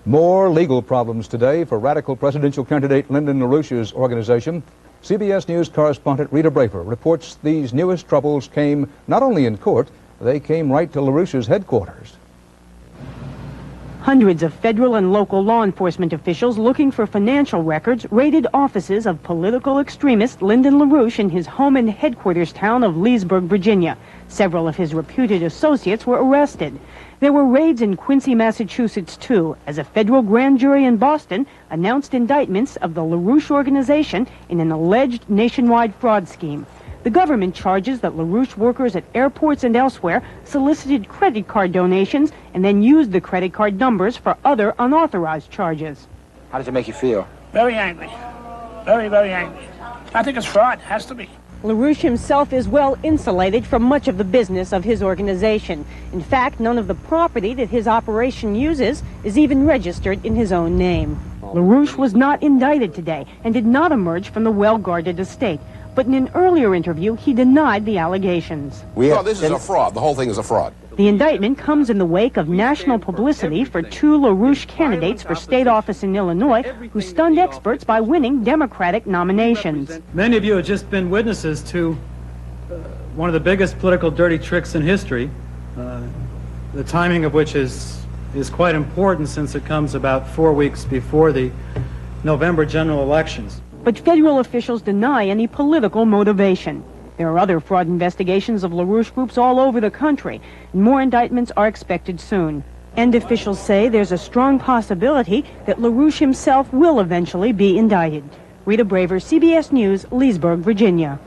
More legal problems today for radical presidential candidate Lyndon LaRouche's organization. CBS News correspondent Rita Braver reports these newest troubles came not only in court, they came right to LaRouche's headquarters. Hundreds of federal and local law enforcement officials looking for financial records raided offices of political extremist Lyndon LaRouche in his home and headquarters town of Leesburg, Virginia. Several of his reputed associates were arrested. There were raids in Quincy, Massachusetts, too, as a federal grand jury in Boston announced indictments of the LaRouche organization in an alleged nationwide fraud scheme. The government charges that LaRouche workers at airports and elsewhere solicited credit card donations and then used the credit card numbers for other unauthorized charges. How does it make you feel? Very angry. Very, very angry. I think it's fraud. Has to be. LaRouche himself is well insulated from much of the business of his organization. In fact, none of the property that his operation uses is even registered in his own name. LaRouche was not indicted today and did not emerge from the well-guarded estate. But in an earlier interview, he denied the allegations. Well, this is a fraud. The whole thing is a fraud. The indictment comes in the wake of national publicity for two LaRouche candidates for state office in Illinois who stunned experts by winning Democratic nominations. Many of you have just been witnesses to one of the biggest political dirty tricks in history, the timing of which is quite important since it comes about 4 weeks before the November general elections. But federal officials deny any political motivation. There are other fraud investigations of LaRouche groups all over the country, and more indictments are expected soon. And officials say there's a strong possibility that LaRouche himself will eventually be indicted. Rita Braver, CBS News, Leesburg, Virginia.